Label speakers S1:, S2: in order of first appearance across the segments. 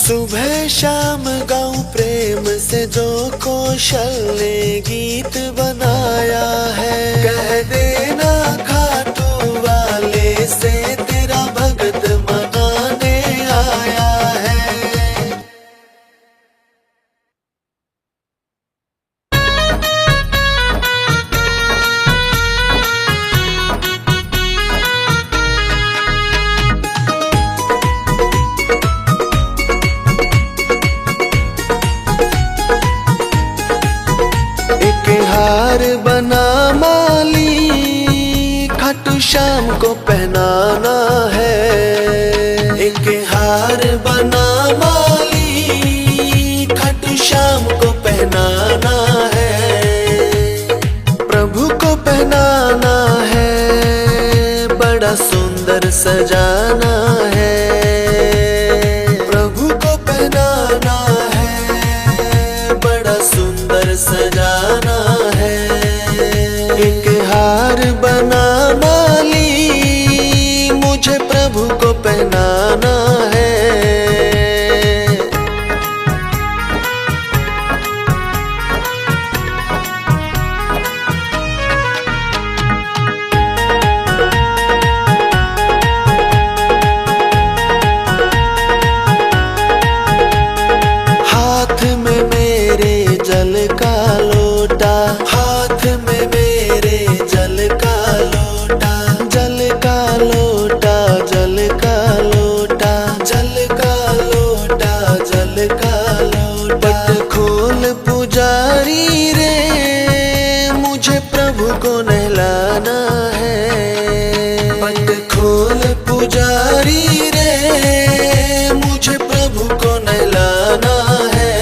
S1: सुबह शाम गाऊं प्रेम से जो कौशल ने गीत बनाया है। कह देना खाटू वाले से तेरा भगत मनाने आया है। हार बना माली खाटू श्याम को पहनाना है। एक हार बना माली खाटू श्याम को पहनाना है। प्रभु को पहनाना है, बड़ा सुंदर सजाना है। प्रभु को पहनाना है, बड़ा सुंदर सजाना है। एक हार बना माली मुझे प्रभु को पहनाना है। हाथ में मेरे जल का लोटा, हाथ में मेरे जल का लोटा, जल का लोटा, जल का लोटा, जल का लोटा, जल का लोटा। पट खोल पुजारी रे मुझे प्रभु को नहलाना है। पट खोल पुजारी रे मुझे प्रभु को नहलाना है।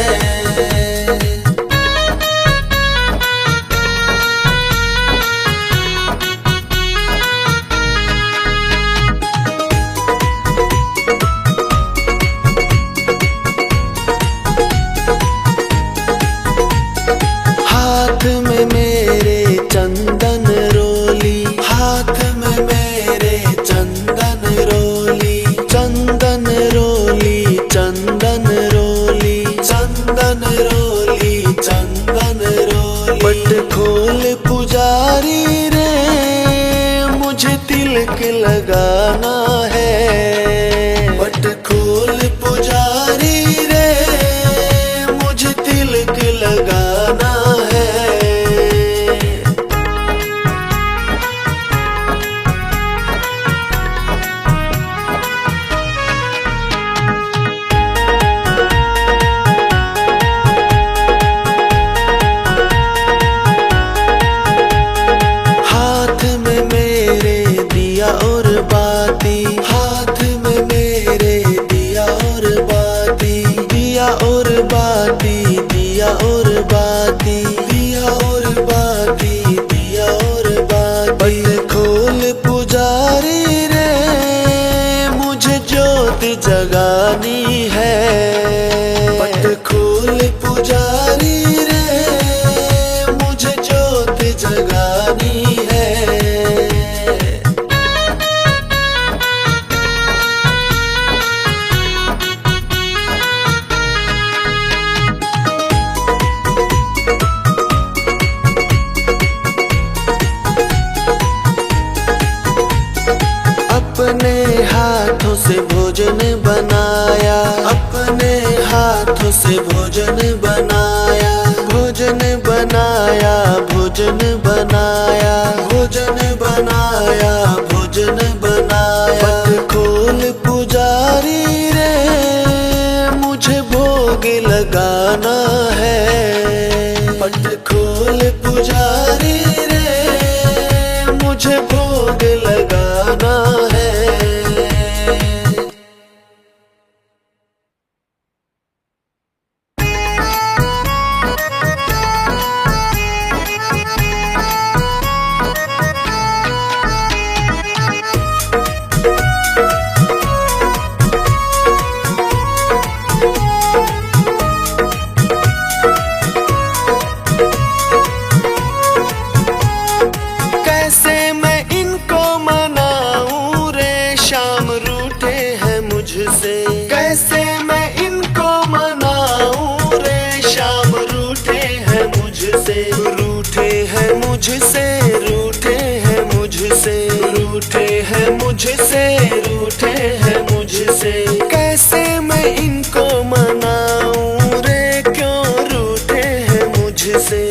S1: हाथ में मेरे चंदन रोली, हाथ में मेरे चंदन रोली, चंदन रोली, चंदन रोली, चंदन रोली, चंदन रोली। पट खोल पुजारी रे मुझे तिलक लगाना है। पट खोल पुजारी रे मुझे तिलक लगाना है। हाथ में मेरे दिया और बाती, हाथ में मेरे दिया और बाती, दिया और बाती, दिया और बाती, दिया और बाती, दिया और बाती। पट खोल पुजारी रे मुझे ज्योति जगानी है। पट खोल पुजारी रे मुझे ज्योति जगानी है। अपने हाथों से भोजन बनाया, अपने हाथों से भोजन बनाया, भोजन बनाया, भोजन बनाया, भोजन बनाया, भोजन बनाया। पट खोल पुजारी रे मुझे भोग लगाना है। पट खोल पुजारी रे मुझे भोग लगाना है। कैसे मैं इनको मुझसे, रूठे हैं मुझसे, रूठे हैं मुझसे, रूठे हैं मुझसे। कैसे मैं इनको मनाऊं रे, क्यों रूठे हैं मुझसे।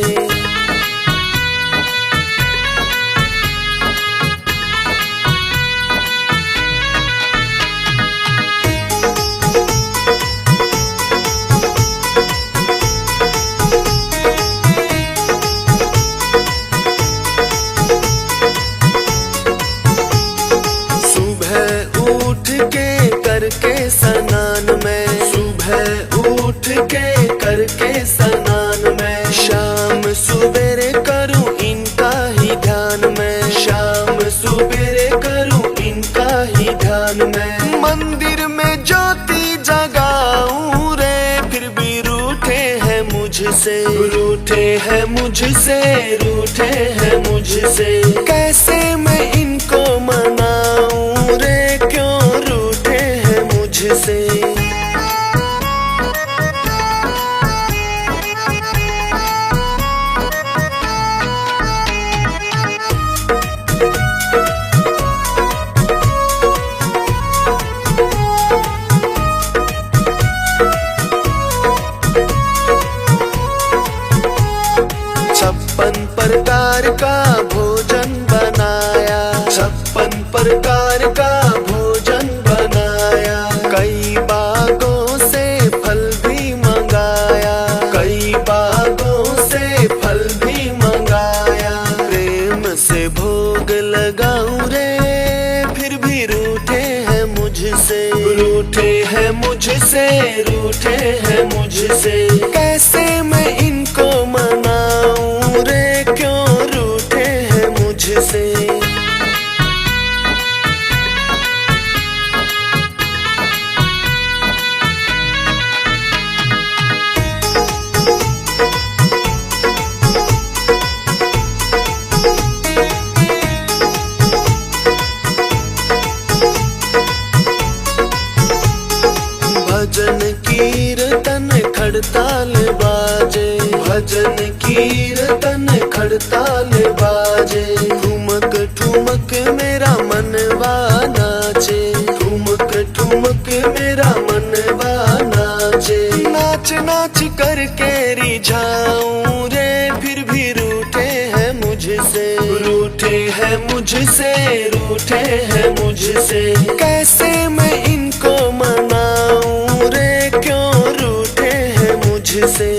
S1: करके स्नान में, सुबह उठ के करके स्नान में, शाम सुबेरे करूं इनका ही ध्यान में, शाम सुबेरे करूं इनका ही ध्यान में। मंदिर में ज्योति जगाऊं रे, फिर भी रूठे हैं मुझसे, रूठे हैं मुझसे, रूठे हैं मुझसे। कैसे मैं इनको मनाऊं रे, क्यों रूठे हैं मुझसे। छप्पन प्रकार का भोजन बनाया, छप्पन प्रकार का भोजन बनाया। कई बागों से फल भी मंगाया, कई बागों से फल भी मंगाया। प्रेम से भोग लगाऊं रे, फिर भी रूठे हैं मुझसे, रूठे हैं मुझसे, रूठे हैं मुझसे। कैसे मैं इनको मनाऊं रे, क्यों रूठे हैं मुझसे। भजन कीर्तन खड़ताल बाजे, भजन कीर्तन खड़ताल बाजे। ठुमक ठुमक मेरा मनवा नाचे, ठुमक ठुमक मेरा मनवा नाचे। नाच नाच करके रिझाऊं रे, फिर भी रूठे हैं मुझसे, रूठे हैं मुझसे, रूठे हैं मुझसे। कैसे मैं इनको मनाऊं रे, क्यों रूठे हैं मुझसे।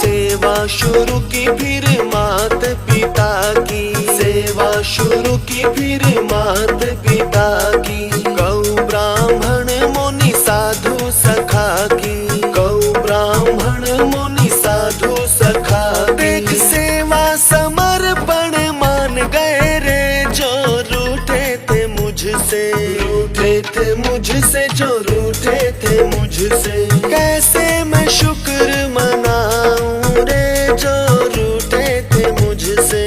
S1: सेवा शुरू की फिर मात पिता की, सेवा शुरू की फिर मात पिता की। गौ ब्राह्मण मुनि साधु सखा की, गौ ब्राह्मण मुनि साधु सखा की। देख सेवा समर्पण मान गए रे, जो रूठे थे मुझसे, रूठे थे मुझसे, जो रूठे थे मुझसे। कैसे मैं शुक्र मनाऊं रे, जो रूठे थे मुझसे।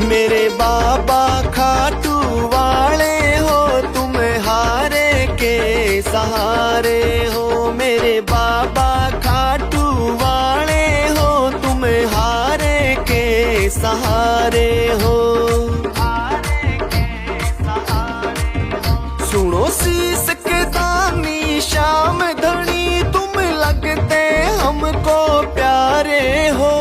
S1: मेरे बाबा खाटू वाले हो, तुम हारे के सहारे हो। मेरे बाबा खाटू वाले हो, तुम हारे के सहारे हो। सुनो शीस के दानी श्याम धनी, तुम लगते हमको प्यारे हो।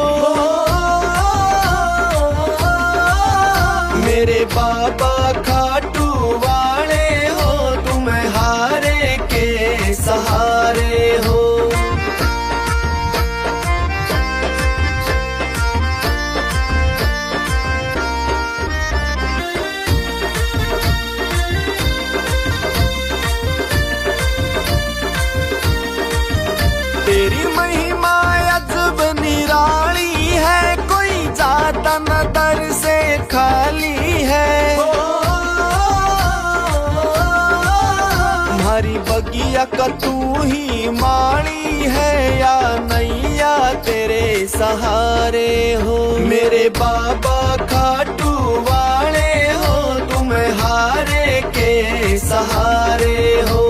S1: मेरे बाबा खाटू वाले हो, तुम हारे के सहारे हो। का तू ही माड़ी है या नैया तेरे सहारे हो। मेरे बाबा खाटू वाले हो, तुम हारे के सहारे हो।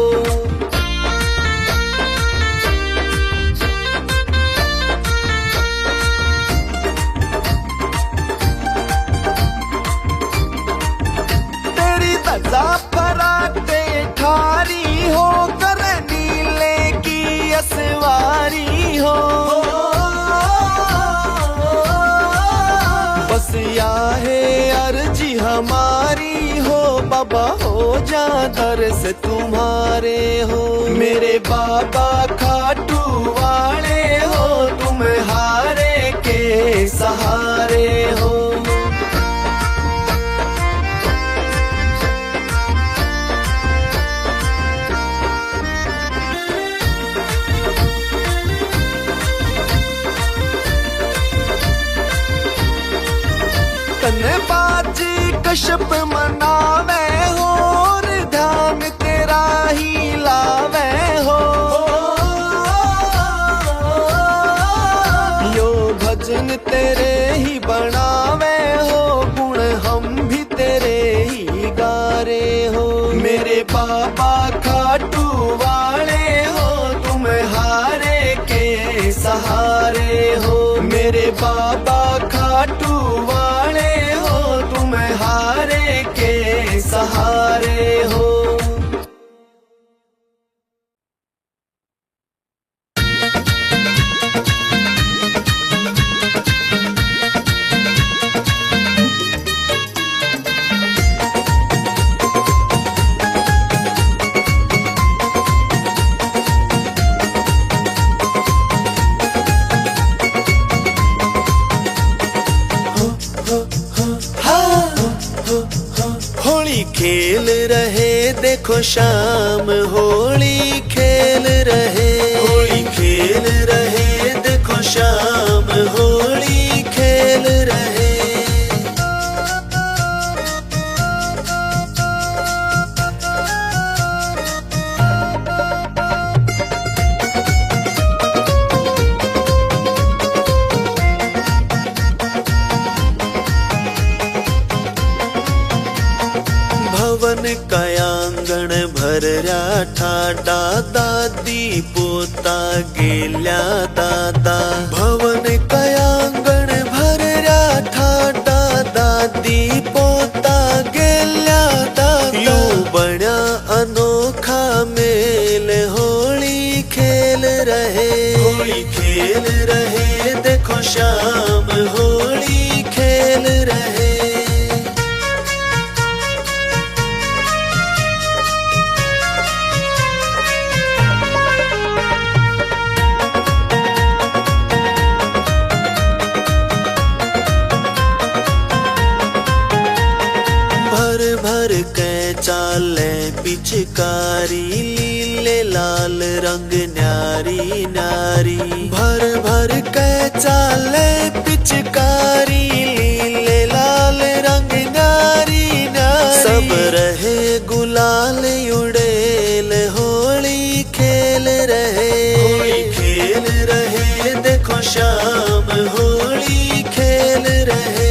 S1: फराते ठारी हो, कर नीले की असवारी हो। बस या है अर्जी हमारी हो, बाबा हो जा दर से तुम्हारे हो। मेरे बाबा खाटू वाले हो, तुम हारे के सहारे हो। बाजी कश्यप मनावे हो, और ध्यान तेरा ही लावे हो। यो भजन तेरे ही बनावे हो, गुण हम भी तेरे ही गारे हो। मेरे बाबा खाटू वाले हो, तुम हारे के सहारे हो। मेरे बाबा खाटू वाले हो, तुम हारे के सहारे हो। होली खेल रहे देखो शाम, होली खेल रहे। होली खेल रहे देखो शाम, होली खेल रहे। भवन कयांगण भरल्या ठाडा, दादी पोता गेल्या दादा। भवन कयांगण भरल्या ठाडा, दादी पोता गेल्या दादा। यू बण्या अनोखा मेल, होली खेल रहे। होली खेल रहे देखो शाम, होली खेल रहे। भर के चाले पिचकारी, लीले लाल रंग न्यारी न्यारी। भर भर के चाले पिचकारी, लीले लाल रंग न्यारी न्यारी। सब रहे गुलाल उड़ेल, होली खेल रहे। होली खेल रहे देखो शाम, होली खेल रहे।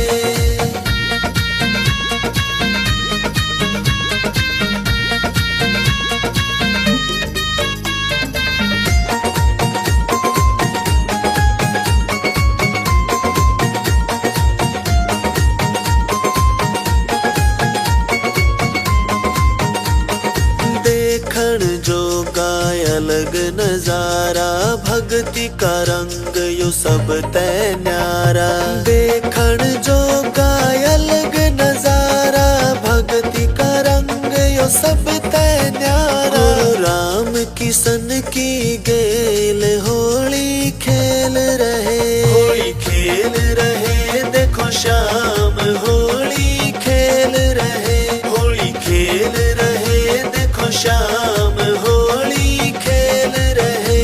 S1: अलग नजारा, भक्ति का रंग यो सब तै न्यारा। देखण जो गाय अलग नजारा, भक्ति का रंग यो सब तै न्यारा। राम किशन की गेल, होली खेल रहे। होली खेल रहे देखो शाम, होली खेल रहे। होली खेल रहे देखो शाम, होली खेल रहे।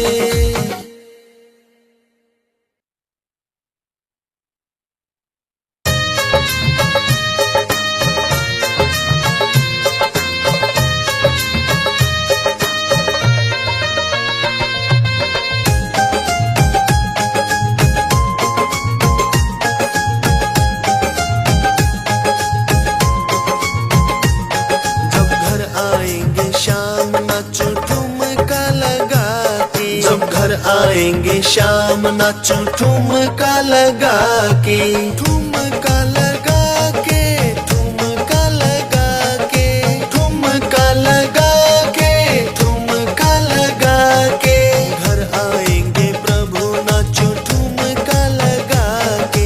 S1: आएंगे शाम नाचो ठुमका लगा के, ठुमका लगा के, ठुमका लगा के, ठुमका लगा के, ठुमका लगा के। घर आएंगे प्रभु नाचो ठुमका लगा के।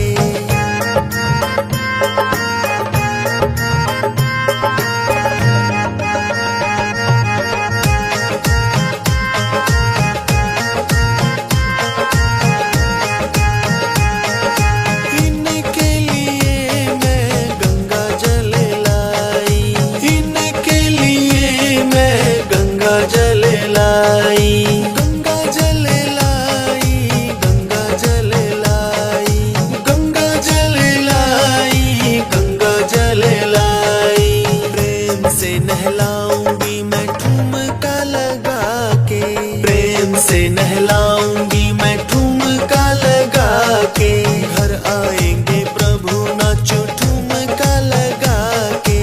S1: नहलाऊंगी मैं ठुमका लगा के, प्रेम से नहलाऊंगी मैं ठुमका लगा के। घर आएंगे प्रभु नाचो ठुमका लगा के।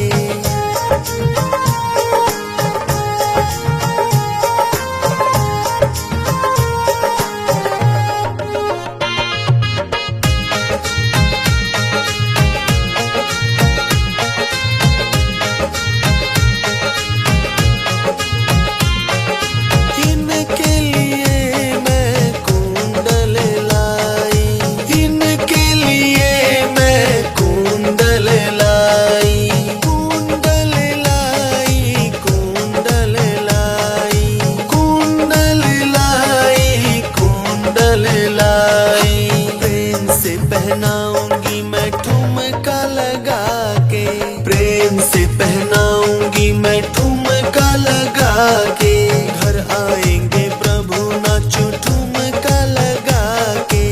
S1: पहनाऊंगी मैं ठुमका लगा के, प्रेम से पहनाऊंगी मैं ठुमका लगा के। घर आएंगे प्रभु नाचो ठुमका लगा के।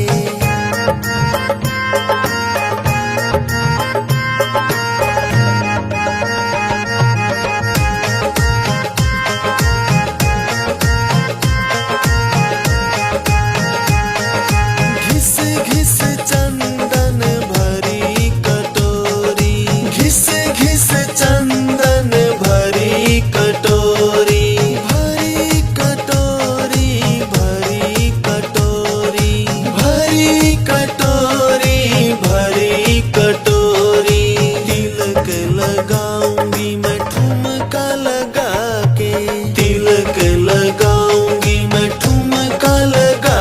S1: घिस घिस चंदन भरी कटोरी, घिस घिस चंदन भरी कटोरी, भरी कटोरी, भरी कटोरी, भरी कटोरी, भरी कटोरी। तिलक लगाऊंगी मैं ठुमका लगा के, तिलक लगाऊंगी मैं ठुमका लगा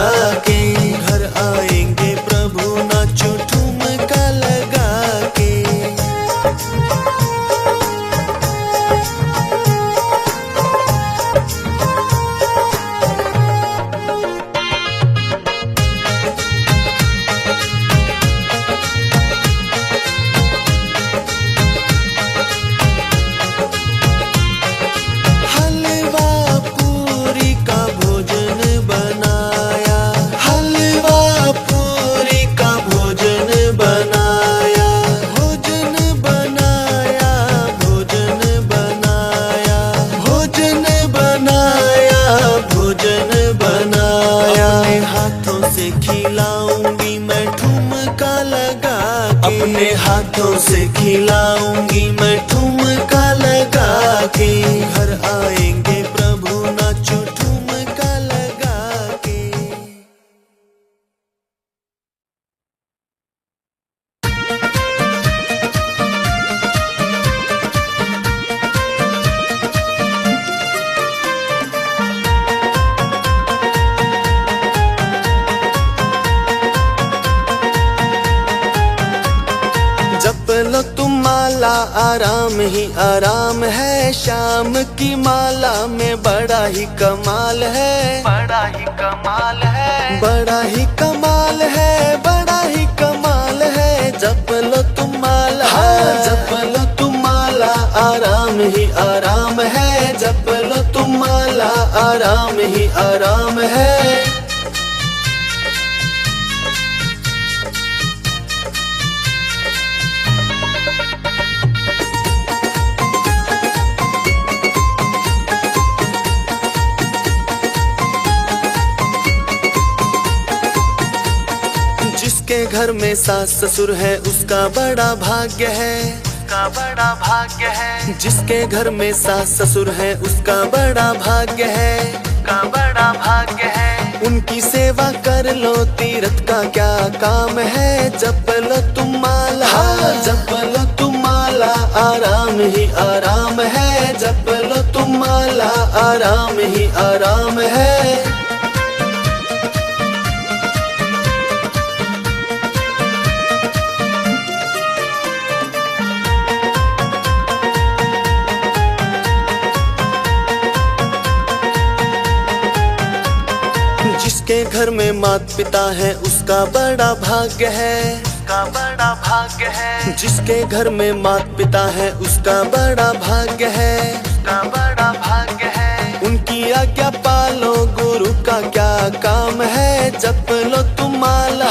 S1: के। घर आएंगे प्रभु नाचो ठुमका लगा के। हलवा पूरी का भोजन बनाया, हलवा पूरी का भोजन बनाया, भोजन बनाया, भोजन बनाया, भोजन बनाया, भोजन बनाया। अपने हाथों से खिलाऊंगी मैं ठुमका लगा के, अपने हाथों से खिलाऊंगी मैं ठुमका लगा के। घर आएंगे प्रभु नाचो ठुमका लगा के। जप लो तुम माला आराम ही आराम है, शाम की माला में बड़ा ही कमाल है, बड़ा ही कमाल है, बड़ा ही कमाल है, बड़ा ही कमाल है। जप लो तुम माला, जप लो तुम माला आराम ही आराम है, जप लो तुम माला आराम ही आराम है। जिसके घर में सास ससुर है उसका बड़ा भाग्य है, उसका बड़ा भाग्य है। जिसके घर में सास ससुर है उसका बड़ा भाग्य है, उसका बड़ा भाग्य है। उनकी सेवा कर लो, तीर्थ का क्या काम है। जप लो तुम माला, जप लो तुम माला, आराम ही आराम है। जप लो तुम माला, आराम ही आराम है। जिसके घर में माता पिता है उसका बड़ा भाग्य है, उसका बड़ा भाग्य है। जिसके घर में माता पिता है उसका बड़ा भाग्य है, उसका बड़ा भाग्य है। उनकी आज्ञा पालो, गुरु का क्या काम है। जप लो तुम माला,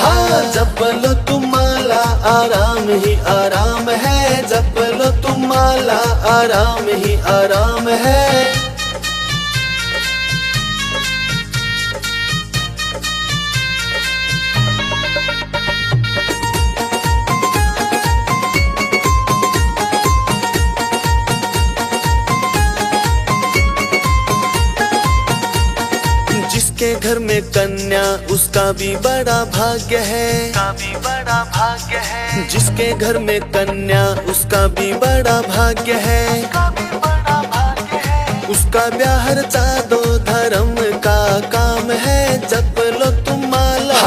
S1: जप लो तुम माला, आराम ही आराम है। जप लो तुम माला, आराम ही आराम है। जिसके घर में कन्या उसका भी बड़ा भाग्य है, उसका भी बड़ा भाग्य है। जिसके घर में कन्या उसका भी बड़ा भाग्य है, उसका भी बड़ा भाग्य है। उसका ब्याह रचा दो, धर्म का काम है। जप लो तुम माला,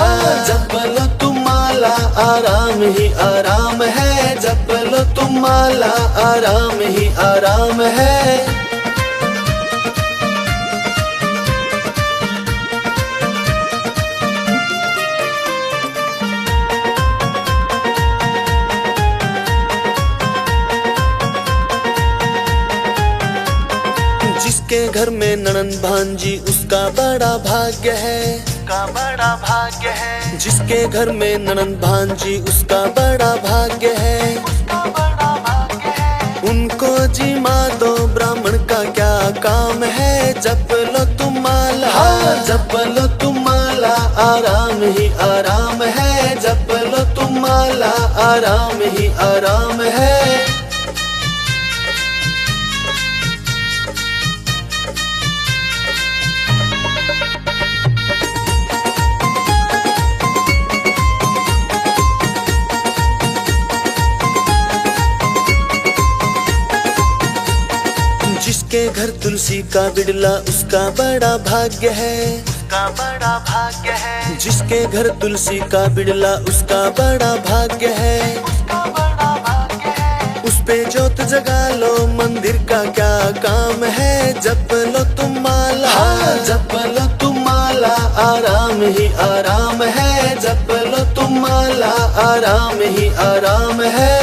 S1: जप लो तुम माला, आराम ही आराम है। जप लो तुम माला, आराम ही आराम है। जिसके घर में ननंद भांजी उसका बड़ा भाग्य है, उसका बड़ा भाग्य है। जिसके घर में ननंद भांजी उसका बड़ा भाग्य है, उसका बड़ा भाग्य है। उनको जिमा दो, ब्राह्मण का क्या काम है। जप लो तुम माला, जप लो तुम माला, आराम ही आराम है। जप लो तुम माला, आराम ही आराम है। जिसके घर तुलसी का बिड़ला उसका बड़ा भाग्य है, उसका बड़ा भाग्य है। जिसके घर तुलसी का बिड़ला उसका बड़ा भाग्य है, उसका बड़ा भाग्य है। उस पे जोत जगा लो, मंदिर का क्या काम है। जप लो तुम माला, जप लो तुम माला, आराम ही आराम है। जप लो तुम माला, आराम ही आराम है।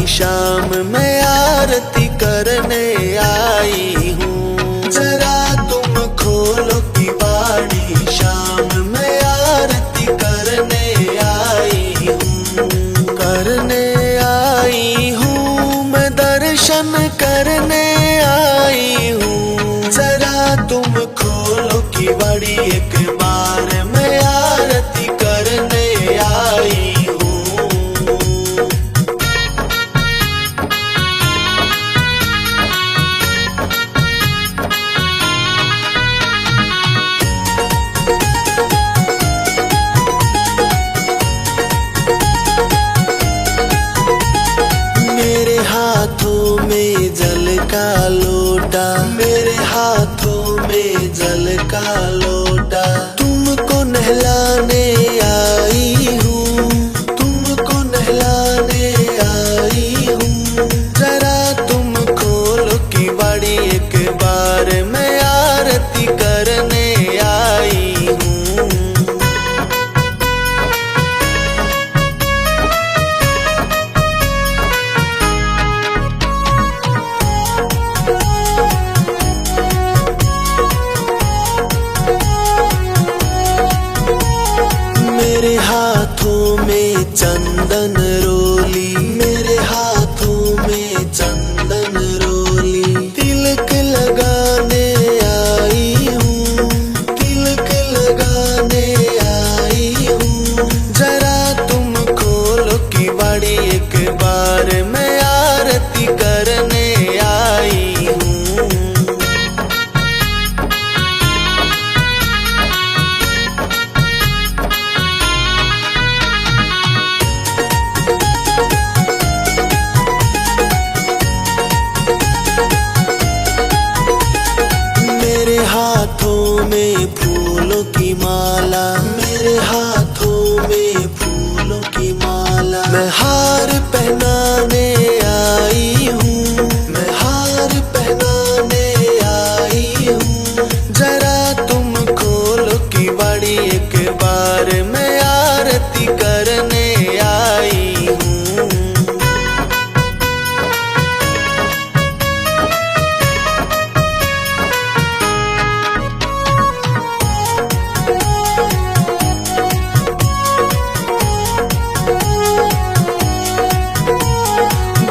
S1: शाम में आरती करने आई हूँ। जरा तुम खोलो किवाड़ी, शाम में आरती करने आई हूँ। करने आई हूँ मैं, दर्शन करने आई हूँ। जरा तुम खोलो किवाड़ी, एक बार मैं आरती करने आई। का लोटा, मेरे हाथों में जल का लोटा, तुमको नहलाने आई हूँ, तुमको नहलाने आई हूँ। जरा तुम खोलो किवाड़ी, एक बार मैं आरती करने आई हूँ। मेरे हाथों में चंदन रोली, मेरे हाथों में में फूलों की माला, मेरे हाथों में फूलों की माला। मैं हार पहनाने आई हूँ, मैं हार पहनाने आई हूँ। जरा तुम खोलो की बाड़ी एक बार, मैं आरती करने आई हूँ।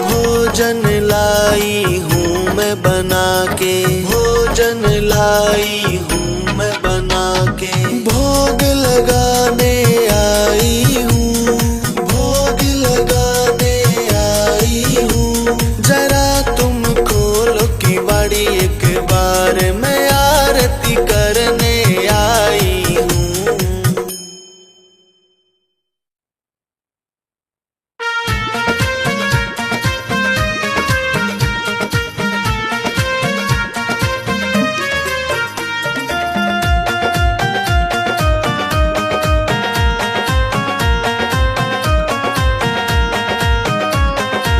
S1: भोजन लाई हूँ मैं बना के, भोजन लाई हूँ मैं बना के। भोग लगाने आई हूँ, भोग लगाने आई हूँ। जरा तुम खोलो की बाड़ी एक बार, मैं आरती करने आई हूँ।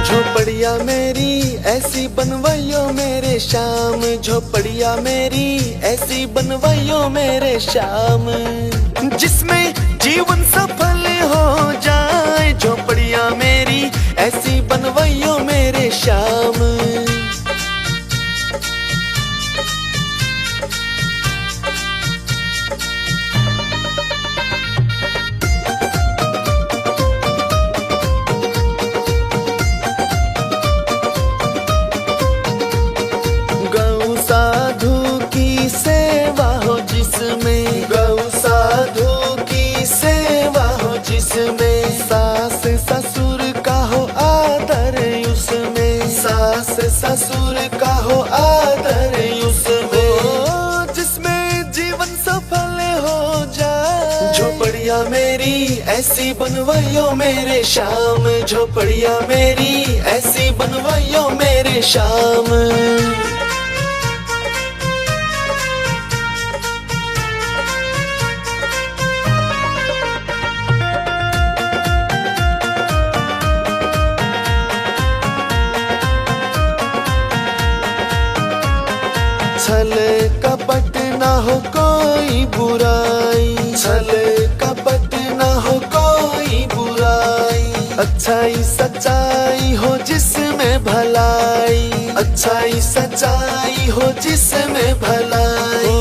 S1: झोपड़िया मेरी ऐसी बनवाइयो मेरे श्याम, झोपड़िया मेरी ऐसी बनवाइयो मेरे श्याम। जिसमें जीवन सफल हो जाए, झोपड़िया मेरी ऐसी बनवाइयो मेरे श्याम। गौ साधु की सेवा हो जिसमें, गौ साधु की सेवा हो जिसमें। सास ससुर का हो आदर उसमें, सास ससुर का हो आदर उसमें। जिसमें जीवन सफल हो जाए, झोपड़िया मेरी ऐसी बनवाइयो मेरे श्याम, झोपड़िया मेरी ऐसी बनवाइयो मेरे श्याम। छल कपट ना हो कोई बुराई, छल कपट ना हो कोई बुराई। अच्छाई सच्चाई हो जिसमें भलाई, अच्छाई सच्चाई हो जिसमें भलाई।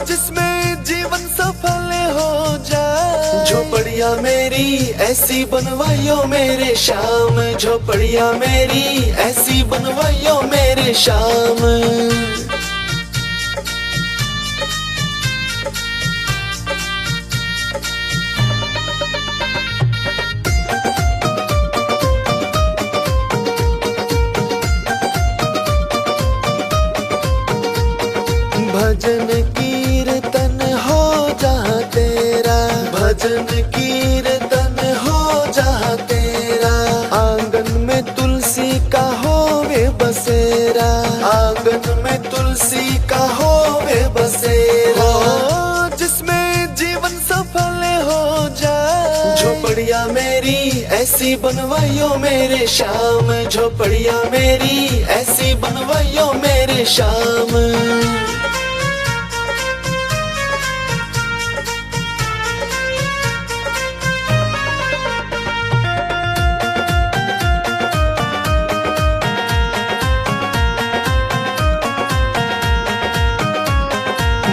S1: जिसमें जीवन सफल हो जाए, झोपड़िया मेरी ऐसी बनवाइयो मेरे श्याम, झोपड़िया मेरी ऐसी बनवाइयो मेरे श्याम। भजन कीर्तन हो जहाँ तेरा, भजन कीर्तन हो जहाँ तेरा। आंगन में तुलसी का होवे बसेरा, आंगन में तुलसी का होवे बसेरा। जिसमें जीवन सफल हो जाए, झोपड़िया मेरी ऐसी बनवाइयो मेरे श्याम, झोपड़िया मेरी ऐसी बनवाइयो मेरे श्याम।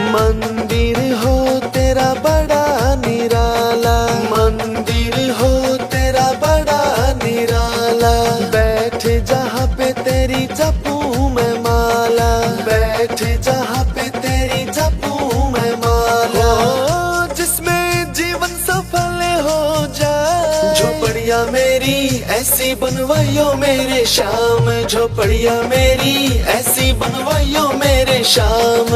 S1: मंदिर हो तेरा बड़ा निराला, मंदिर हो तेरा बड़ा निराला। बैठ जहाँ पे तेरी जपूं मैं माला, बैठ जहाँ पे तेरी जपूं मैं माला। जिसमें जीवन सफल हो जाए, झोपड़िया मेरी ऐसी बनवाइयो मेरे श्याम, झोपड़िया मेरी ऐसी बनवाइयो मेरे श्याम।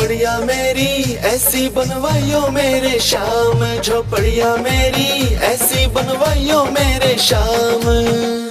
S1: झोपड़िया मेरी ऐसी बनवाइयो मेरे श्याम, झोपड़िया मेरी ऐसी बनवाइयो मेरे श्याम।